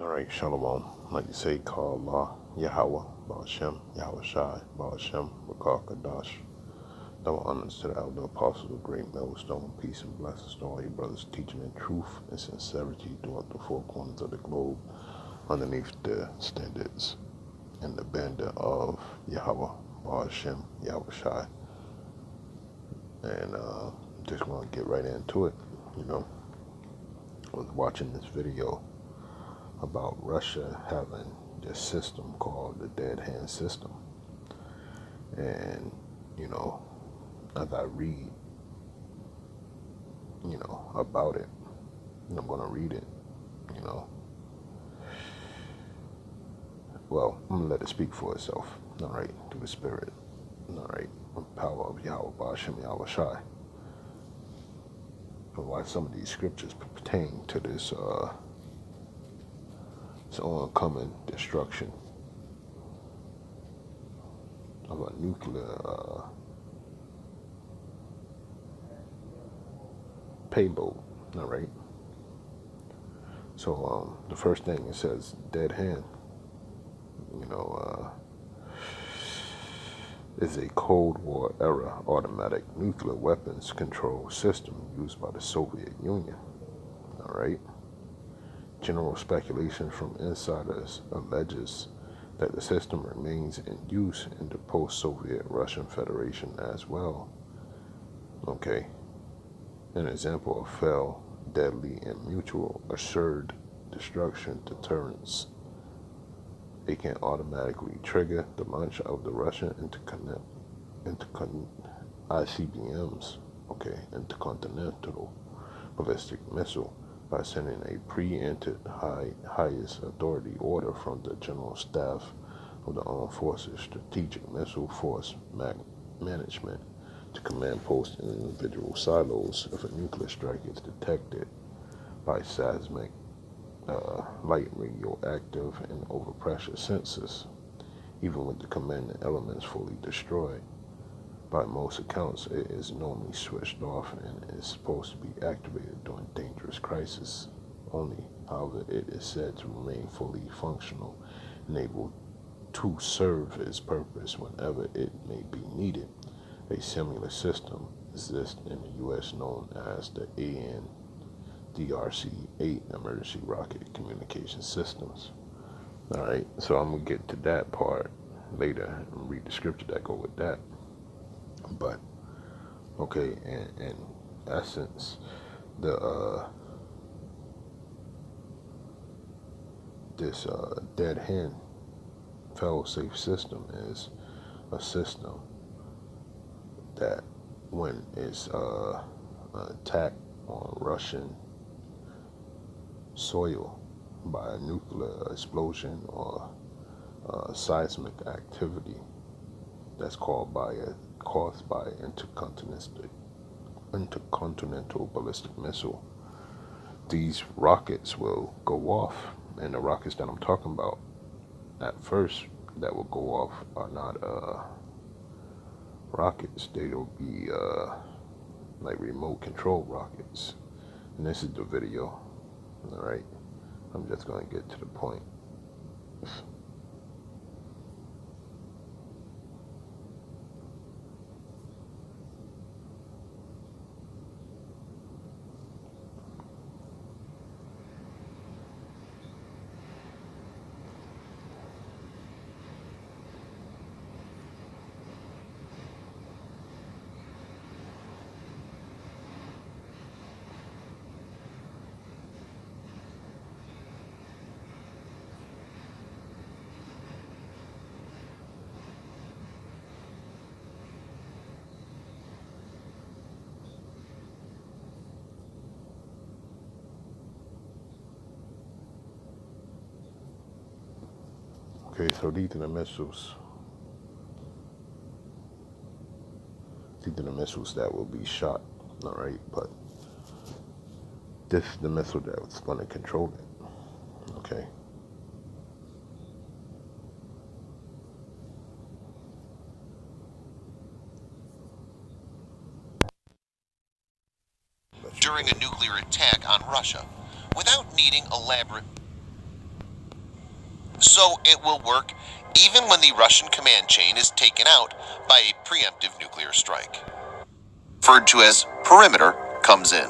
All right, Shalom. Like you say, call Allah, Yahweh, Ba'ashem, Yahweh Shai, Ba'ashem, Rakar Kadash. Double honors to the elder apostles of Great Millstone. Peace and blessings to all your brothers teaching in truth and sincerity throughout the four corners of the globe, underneath the standards and the banner of Yahweh, Ba'ashem, Yahweh Shai. And just want to get right into it. I was watching this video about Russia having this system called the Dead Hand System. And, as I read, about it, and I'm going to read it, well, I'm going to let it speak for itself, all right, through the Spirit, all right, the power of Yahweh, Ba'ashem, Yahweh Shai. But why some of these scriptures pertain to this oncoming destruction of a nuclear payload, all right? So the first thing it says, dead hand, is a Cold War era automatic nuclear weapons control system used by the Soviet Union, all right? General speculation from insiders alleges that the system remains in use in the post-Soviet Russian Federation as well. Okay, an example of failed, deadly, and mutual assured destruction deterrence. It can automatically trigger the launch of the Russian ICBMs, intercontinental ballistic missile, by sending a pre-entered highest authority order from the General Staff of the Armed Forces Strategic Missile Force Management to command posts in individual silos if a nuclear strike is detected by seismic, light radioactive, and overpressure sensors, even with the commanding elements fully destroyed. By most accounts, it is normally switched off and is supposed to be activated during dangerous crisis only. However, it is said to remain fully functional and able to serve its purpose whenever it may be needed. A similar system exists in the U.S. known as the ANDRC-8 Emergency Rocket Communication Systems. All right, so I'm going to get to that part later and read the scripture that go with that. But, okay, in essence, this dead hand fail-safe system is a system that when it's an attack on Russian soil by a nuclear explosion or seismic activity that's caused by intercontinental ballistic missile, these rockets will go off. And the rockets that I'm talking about at first that will go off are not rockets. They'll be like remote control rockets. And this is the video. All right, I'm just going to get to the point. Okay, so these are the missiles. These are the missiles that will be shot, all right? But this is the missile that's going to control it, okay? During a nuclear attack on Russia, without needing elaborate So it will work even when the Russian command chain is taken out by a preemptive nuclear strike. Referred to as perimeter comes in.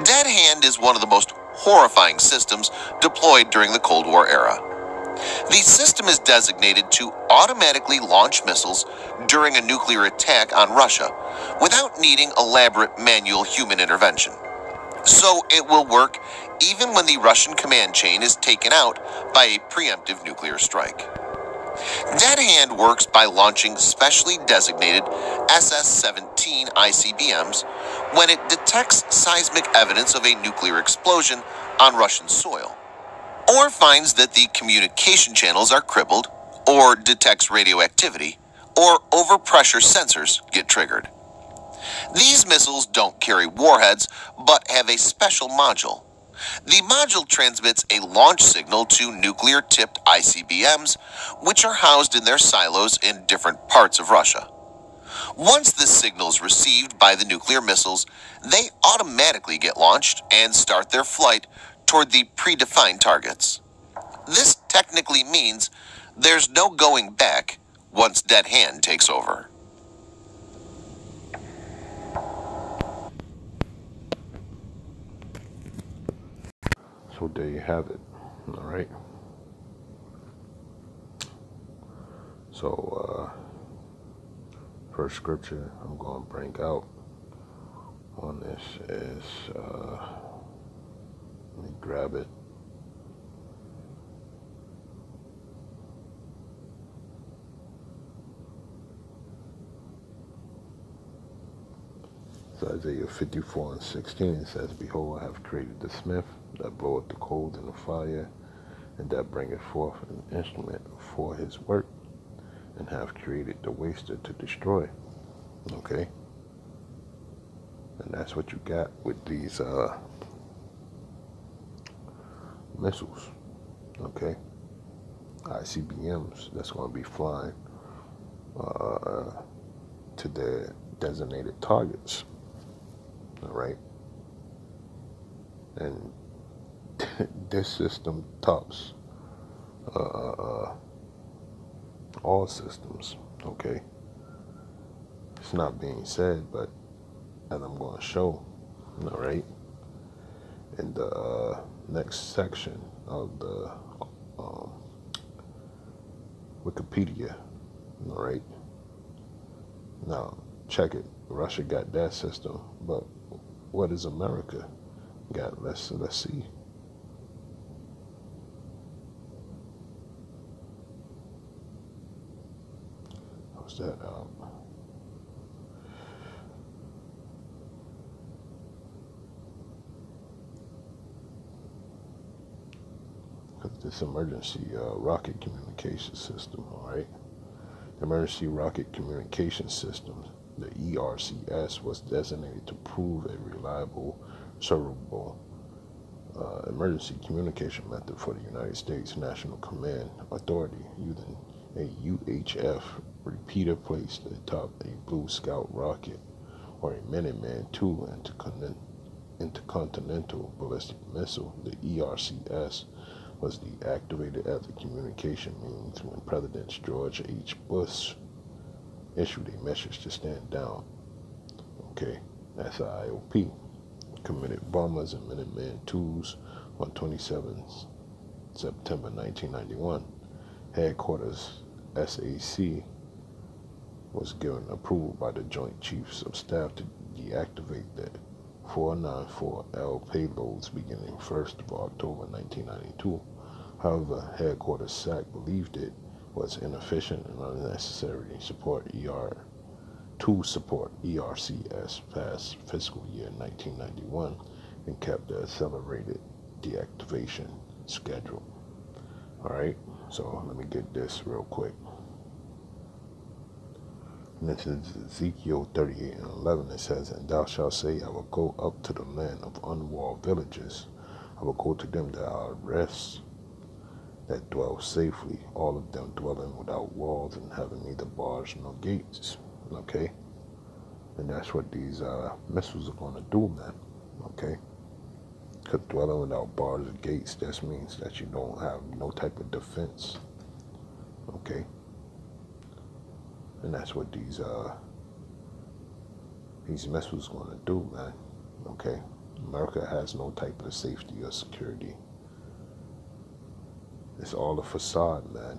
Dead Hand is one of the most horrifying systems deployed during the Cold War era. The system is designated to automatically launch missiles during a nuclear attack on Russia without needing elaborate manual human intervention. So it will work even when the Russian command chain is taken out by a preemptive nuclear strike. Dead Hand works by launching specially designated SS-17 ICBMs when it detects seismic evidence of a nuclear explosion on Russian soil, or finds that the communication channels are crippled, or detects radioactivity, or overpressure sensors get triggered. These missiles don't carry warheads, but have a special module. The module transmits a launch signal to nuclear-tipped ICBMs, which are housed in their silos in different parts of Russia. Once this signal is received by the nuclear missiles, they automatically get launched and start their flight toward the predefined targets. This technically means there's no going back once Dead Hand takes over. So there you have it. All right. So first scripture I'm going to bring out on this is, let me grab it. It's Isaiah 54:16. It says, Behold, I have created the smith that bloweth the coals in the fire, and that bringeth forth an instrument for his work, and have created the waster to destroy. Okay? And that's what you got with these missiles. Okay? ICBMs that's going to be flying to their designated targets. All right? And this system tops all systems. Okay? It's not being said, but as I'm going to show, all right, in the next section of the Wikipedia, all right. Now, check it. Russia got that system, but what is America got? Let's see. How's that out? This emergency rocket communication system, all right? The emergency rocket communication system, the ERCS, was designated to prove a reliable, servable emergency communication method for the United States National Command Authority using a UHF repeater placed atop a Blue Scout rocket or a Minuteman II intercontinental ballistic missile. The ERCS was deactivated as a communication means when President George H. Bush issued a message to stand down. Okay, that's IOP. Committed bombers and Minuteman IIs on 27 September 1991. Headquarters SAC was given approval by the Joint Chiefs of Staff to deactivate the 494L payloads beginning 1st of October 1992. However, Headquarters SAC believed it was inefficient and unnecessary to support ERCS past fiscal year 1991 and kept the accelerated deactivation schedule. All right, so let me get this real quick. And this is Ezekiel 38:11. It says, And thou shalt say, I will go up to the land of unwalled villages. I will go to them that are at rest, that dwell safely, all of them dwelling without walls and having neither bars nor gates. Okay? And that's what these missiles are going to do, man. Okay? Because dwelling without bars or gates, that means that you don't have no type of defense. Okay? And that's what these missiles gonna do, man. Okay? America has no type of safety or security. It's all a facade, man.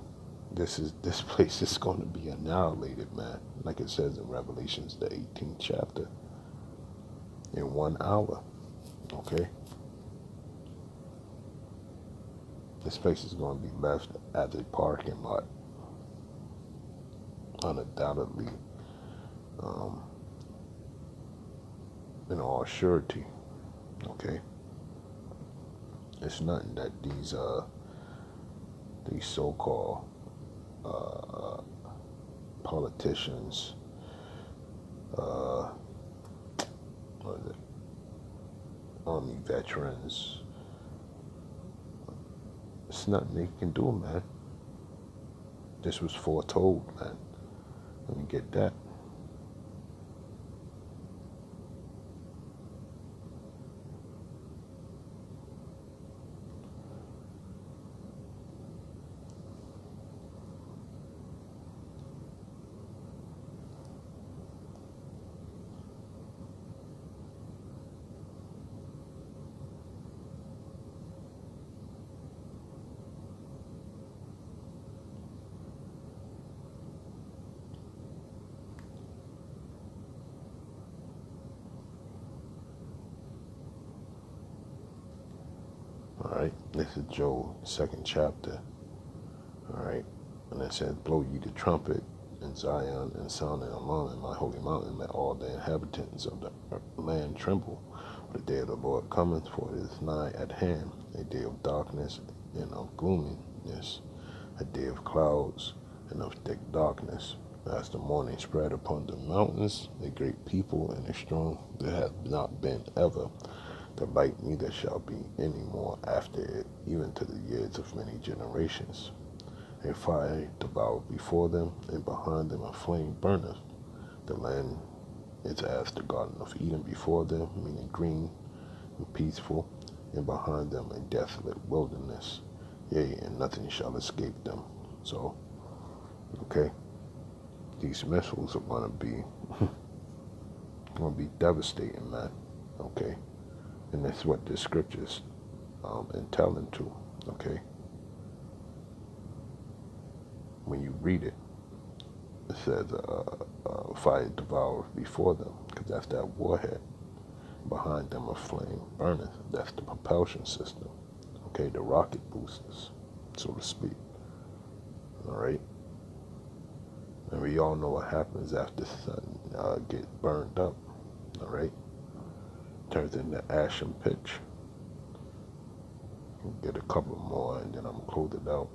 This place is gonna be annihilated, man. Like it says in Revelations, the 18th chapter. In 1 hour. Okay? This place is going to be left as a parking lot. Undoubtedly. In all surety. Okay? It's nothing that these so-called politicians, what is it? Army veterans. It's nothing they can do, man. This was foretold, man. Let me get that. Alright, this is Joel, 2nd chapter. Alright, and it says, blow ye the trumpet in Zion and sound an alarm in my holy mountain, let all the inhabitants of the land tremble. For the day of the Lord cometh, for it is nigh at hand, a day of darkness and of gloominess, a day of clouds and of thick darkness. As the morning spread upon the mountains, a great people and a strong, there hath not been ever. The light neither shall be any more after it, even to the years of many generations. A fire devoureth before them, and behind them a flame burneth. The land is as the Garden of Eden before them, meaning green and peaceful, and behind them a desolate wilderness. Yea, and nothing shall escape them. So, okay, these missiles are gonna be devastating, man. Okay. And that's what the scriptures telling to, okay? When you read it, it says fire devoureth before them, because that's that warhead. Behind them a flame burneth. That's the propulsion system, okay? The rocket boosters, so to speak, all right? And we all know what happens after sun gets burned up, all right? Turns into ash and pitch. Get a couple more and then I'm gonna close it out.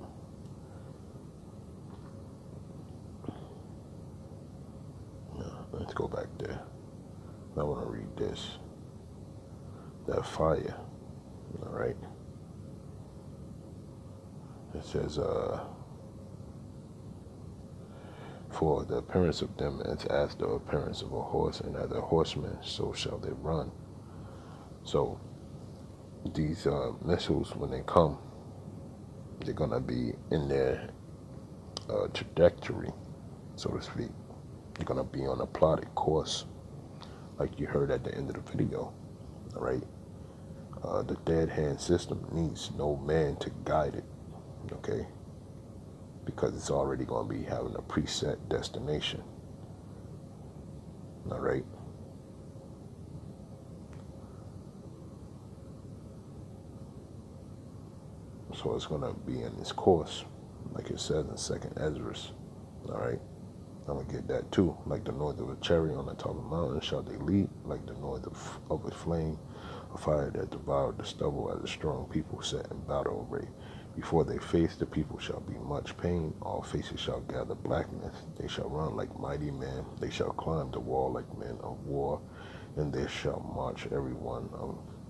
Let's go back there. I want to read this. That fire, all right? It says, for the appearance of them is as the appearance of a horse, and as a horseman, so shall they run. So these missiles, when they come, they're going to be in their trajectory, so to speak. They're going to be on a plotted course, like you heard at the end of the video, all right? The dead hand system needs no man to guide it, okay? Because it's already going to be having a preset destination, all right? So it's going to be in this course, like it says in 2nd Ezra, all right? I'm going to get that too. Like the noise of a chariot on the top of a mountain shall they leap, like the noise of a flame, a fire that devoured the stubble, as a strong people set in battle array. Before they face, the people shall be much pain. All faces shall gather blackness. They shall run like mighty men. They shall climb the wall like men of war. And they shall march every one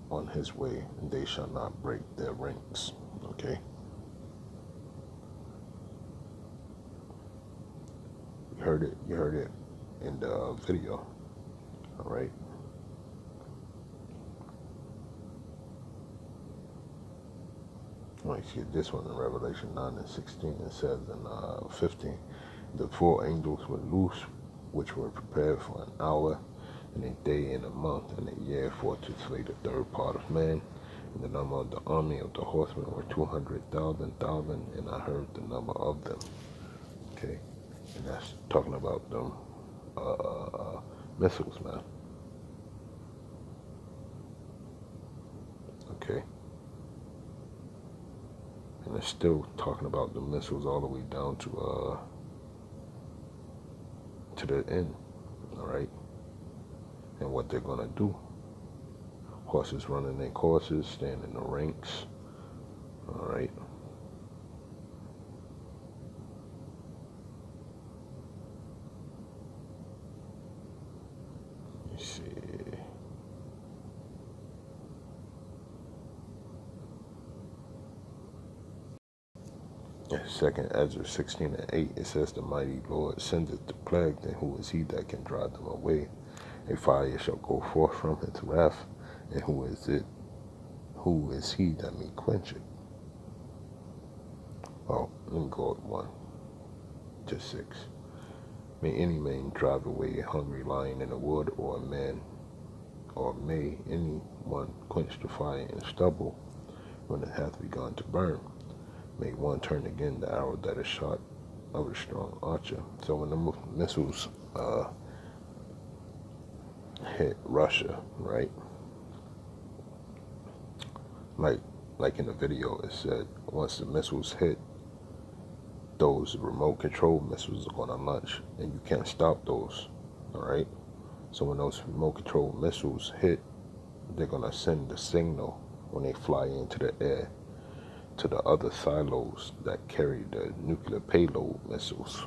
on his way, and they shall not break their ranks. Okay? You heard it in the video. All right? see this one in Revelation 9 and 16. It says in 15, the 4 angels were loose, which were prepared for an hour, and a day, and a month, and a year, for to slay the third part of man. And the number of the army of the horsemen were 200,000, and I heard the number of them. Okay, and that's talking about them missiles, man. Okay, and it's still talking about the missiles all the way down to the end. All right, and what they're gonna do. Horses running their courses, staying in the ranks. All right. Let me see. Second Ezra 16 and 8, it says, the mighty Lord sendeth the plague, and who is he that can drive them away? A fire shall go forth from his wrath, and who is he that may quench it? Well, let me go at 1 to 6. May any man drive away a hungry lion in the wood, or a man, or may any one quench the fire in stubble when it hath begun to burn? May one turn again the arrow that is shot of a strong archer. So when the missiles hit Russia, right? Like in the video, it said once the missiles hit, those remote control missiles are going to launch, and you can't stop those. All right. So when those remote control missiles hit, they're going to send the signal when they fly into the air to the other silos that carry the nuclear payload missiles,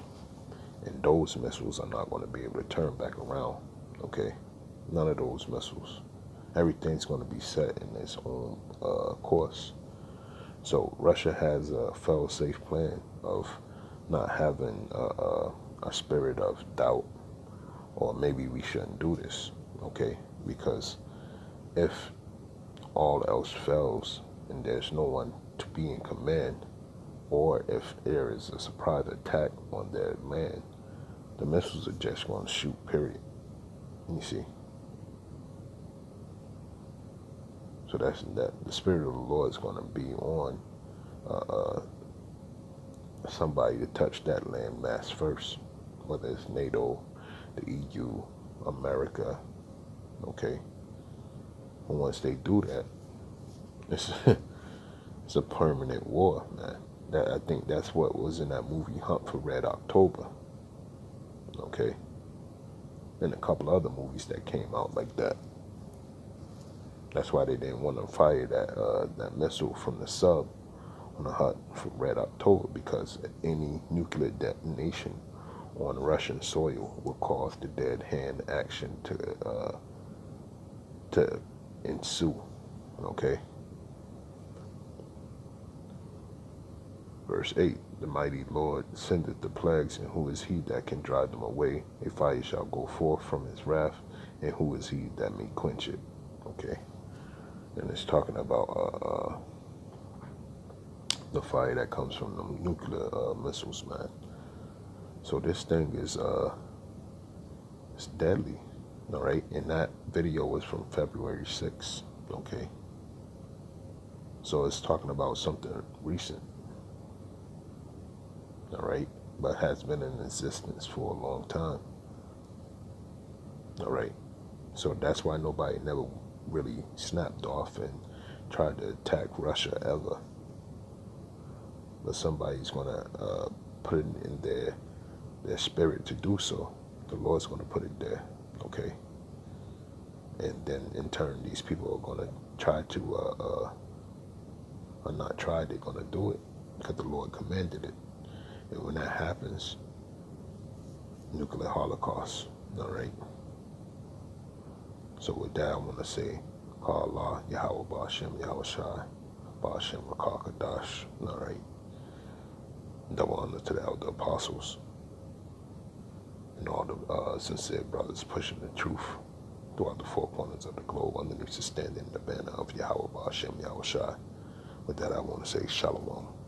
and those missiles are not going to be able to turn back around. Okay, none of those missiles. Everything's going to be set in its own course. So Russia has a fail-safe plan of not having a spirit of doubt, or maybe we shouldn't do this. Okay, because if all else fails and there's no one to be in command, or if there is a surprise attack on their land, the missiles are just going to shoot, period. You see? So that's that. The Spirit of the Lord is going to be on somebody to touch that land mass first, whether it's NATO, the EU, America. Okay? And once they do that, it's a permanent war, man. I think that's what was in that movie Hunt for Red October. Okay? And a couple other movies that came out like that. That's why they didn't want to fire that missile from the sub on the Hunt for Red October, because any nuclear detonation on Russian soil would cause the dead hand action to ensue. Okay? Verse 8, the mighty Lord sendeth the plagues, and who is he that can drive them away? A fire shall go forth from his wrath, and who is he that may quench it? Okay? And it's talking about the fire that comes from the nuclear missiles, man. So this thing is it's deadly, all right? And that video was from February 6th, okay? So it's talking about something recent, all right? But has been in existence for a long time, all right? So that's why nobody never really snapped off and tried to attack Russia ever. But somebody's going to put it in their spirit to do so. The Lord's going to put it there, okay? And then in turn, these people are going to try to, or not try, they're going to do it because the Lord commanded it. And when that happens, nuclear holocaust, all right? So with that, I want to say, Allah, Yahweh, Ba'ashem, Yahweh Shai, Ba'ashem, Rakakadash, all right? Double honor to the elder apostles and all the sincere brothers pushing the truth throughout the four corners of the globe underneath the standing the banner of Yahweh, Ba'ashem, Yahweh Shai, With that, I want to say shalom.